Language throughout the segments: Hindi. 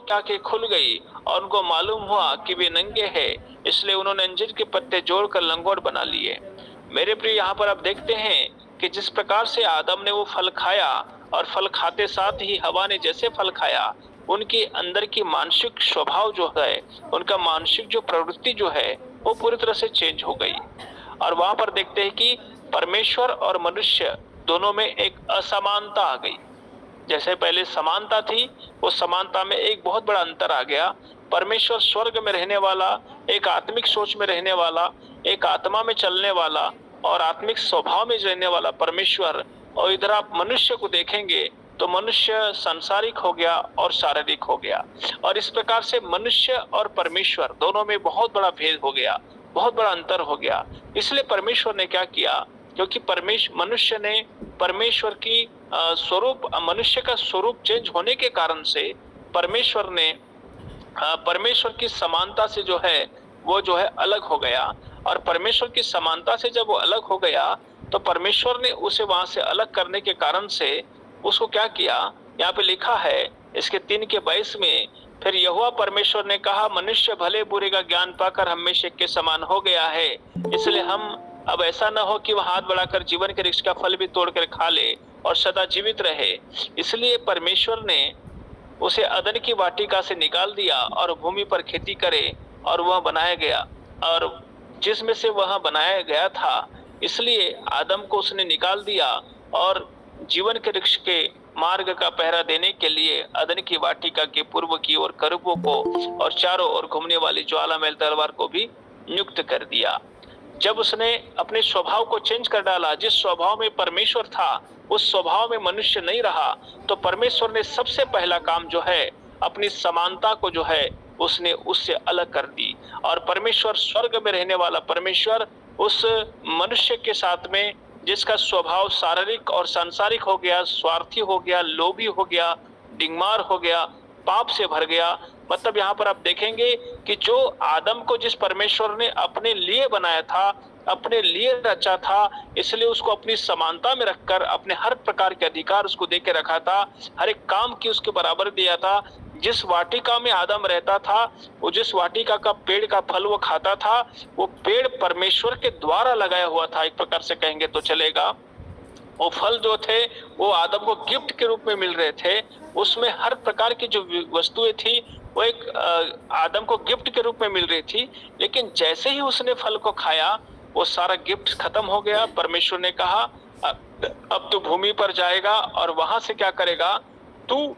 की आंखें खुल गई और उनको मालूम हुआ कि वे नंगे हैं, इसलिए उन्होंने अंजीर के पत्ते जोड़कर लंगोट बना लिए। मेरे प्रिय, यहाँ पर आप देखते हैं कि जिस प्रकार से आदम ने वो फल खाया और फल खाते साथ ही हवा ने जैसे फल खाया, उनके अंदर की मानसिक स्वभाव जो है, उनका मानसिक जो प्रवृत्ति जो है, वो पूरी तरह से चेंज हो गई। और वहां पर देखते हैं कि परमेश्वर और मनुष्य दोनों में एक असमानता आ गई। जैसे पहले समानता थी, वो समानता में एक बहुत बड़ा अंतर आ गया। परमेश्वर स्वर्ग में रहने वाला, एक आत्मिक सोच में रहने वाला, एक आत्मा में चलने वाला और आत्मिक स्वभाव में रहने वाला परमेश्वर, और इधर आप मनुष्य को देखेंगे तो मनुष्य सांसारिक हो गया और शारीरिक हो गया। और इस प्रकार से मनुष्य और परमेश्वर दोनों में बहुत बड़ा भेद हो गया, बहुत बड़ा अंतर हो गया। इसलिए परमेश्वर ने क्या किया, क्योंकि मनुष्य ने परमेश्वर की स्वरूप, मनुष्य का स्वरूप चेंज होने के कारण से परमेश्वर ने परमेश्वर की समानता से जो है वो जो है अलग हो गया। और परमेश्वर की समानता से जब वो अलग हो गया तो परमेश्वर ने उसे वहां से अलग करने के कारण से उसको क्या किया, यहाँ पे लिखा है इसके 3:22 में, फिर यहोवा परमेश्वर ने कहा, मनुष्य भले बुरे का ज्ञान पाकर हमेशा के समान हो गया है, इसलिए हम अब ऐसा न हो कि वह हाथ बढ़ाकर जीवन के वृक्ष का फल भी तोड़कर खा ले और सदा जीवित रहे। इसलिए परमेश्वर ने उसे अदन की वाटिका से निकाल दिया और भूमि पर खेती करे, और वह बनाया गया, और जिसमें से वह बनाया गया था, इसलिए आदम को उसने निकाल दिया और जीवन के वृक्ष के मार्ग का पहरा देने के लिए अदन की वाटिका के पूर्व की ओर करूबों को और चारों ओर घूमने वाली ज्वालामय तलवार को भी नियुक्त कर दिया। जब उसने अपने स्वभाव को चेंज कर डाला, जिस स्वभाव में परमेश्वर था उस स्वभाव में मनुष्य नहीं रहा, तो परमेश्वर ने सबसे पहला काम जो है अपनी समानता को जो है उसने उससे अलग कर दी। और परमेश्वर, स्वर्ग में रहने वाला परमेश्वर, उस मनुष्य के साथ में जिसका स्वभाव शारीरिक और सांसारिक हो गया, स्वार्थी हो गया, लोभी हो गया, डिंगमार हो गया, पाप से भर गया। मतलब यहाँ पर आप देखेंगे कि जो आदम को जिस परमेश्वर ने अपने लिए बनाया था, अपने लिए रचा था, इसलिए उसको अपनी समानता में रखकर अपने हर प्रकार के अधिकार उसको दे के रखा था, हर एक काम की उसके बराबर दिया था। जिस वाटिका में आदम रहता था, वो जिस वाटिका का पेड़ का फल वो खाता था, वो पेड़ परमेश्वर के द्वारा लगाया हुआ था, एक प्रकार से कहेंगे तो चलेगा। वो फल जो थे वो आदम को गिफ्ट के रूप में मिल रहे थे। उसमें हर प्रकार की जो वस्तुएं थी वो एक आदम को गिफ्ट के रूप में मिल रही थी। लेकिन जैसे ही उसने फल को खाया, वो सारा गिफ्ट खत्म हो गया। परमेश्वर ने कहा, अब तू भूमि पर जाएगा और वहां से क्या करेगा, तू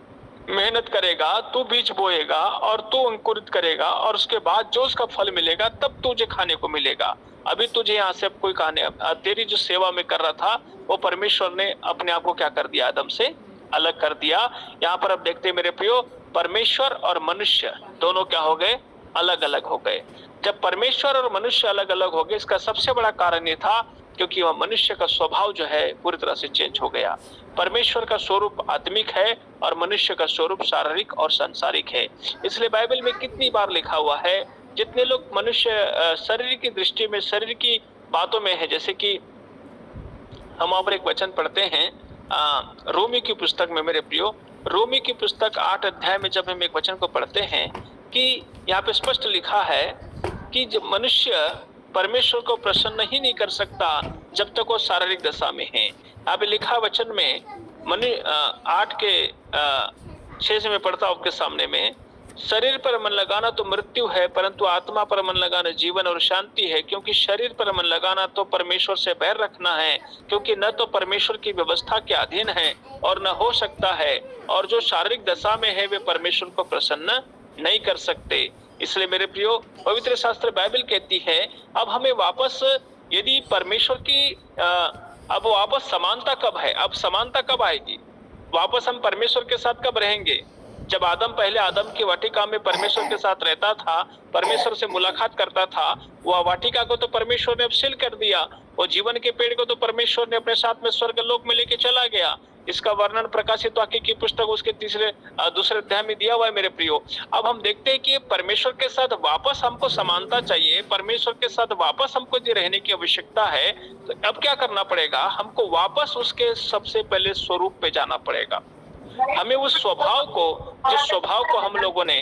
मेहनत करेगा, तू बीज बोएगा और तू अंकुरित करेगा, और उसके बाद जो उसका फल मिलेगा तब तुझे खाने को मिलेगा। अभी तुझे यहाँ से कोई खाने, तेरी जो सेवा में कर रहा था वो परमेश्वर ने अपने आप को क्या कर दिया, आदम से अलग कर दिया। यहाँ पर अब देखते हैं मेरे प्रियो, परमेश्वर और मनुष्य दोनों क्या हो गए, अलग अलग हो गए। जब परमेश्वर और मनुष्य अलग अलग हो गए, इसका सबसे बड़ा कारण ये था क्योंकि वह मनुष्य का स्वभाव जो है पूरी तरह से चेंज हो गया। परमेश्वर का स्वरूप आत्मिक है और मनुष्य का स्वरूप शारीरिक और सांसारिक है। इसलिए बाइबल में कितनी बार लिखा हुआ है, जितने लोग मनुष्य शरीर की दृष्टि में, शरीर की बातों में है, जैसे कि हम वहां पर एक वचन पढ़ते हैं रोमी की पुस्तक में मेरे प्रियो, रोमी की पुस्तक 8 अध्याय में जब हम एक वचन को पढ़ते हैं कि यहाँ पे स्पष्ट लिखा है कि जब मनुष्य परमेश्वर को प्रसन्न ही नहीं कर सकता जब तक वो शारीरिक दशा में है। यहाँ पे लिखा वचन में 8 के 6 से मैं पढ़ता हूं आपके सामने में, शरीर पर मन लगाना तो मृत्यु है, परंतु आत्मा पर मन लगाना जीवन और शांति है। क्योंकि शरीर पर मन लगाना तो परमेश्वर से बैर रखना है, क्योंकि न तो परमेश्वर की व्यवस्था के अधीन है और न हो सकता है, और जो शारीरिक दशा में है वे परमेश्वर को प्रसन्न नहीं कर सकते। इसलिए मेरे प्रियो, पवित्र शास्त्र बाइबल कहती है अब हमें वापस, यदि परमेश्वर की अब वापस समानता कब है, अब समानता कब आएगी, वापस हम परमेश्वर के साथ कब रहेंगे। जब आदम पहले आदम की वाटिका में परमेश्वर के साथ रहता था, परमेश्वर से मुलाकात करता था, वह वाटिका को तो परमेश्वर ने अब सील कर दिया, और जीवन के पेड़ को तो परमेश्वर ने अपने साथ में स्वर्ग लोक में लेके चला गया। इसका वर्णन प्रकाशित वाक्य की पुस्तक उसके दूसरे अध्याय में दिया हुआ है मेरे प्रियो। अब हम देखते हैं कि परमेश्वर के साथ वापस हमको समानता चाहिए, परमेश्वर के साथ वापस हमको रहने की आवश्यकता है। तो अब क्या करना पड़ेगा, हमको वापस उसके सबसे पहले स्वरूप पे जाना पड़ेगा। हमें उस स्वभाव को, जिस स्वभाव को हम लोगों ने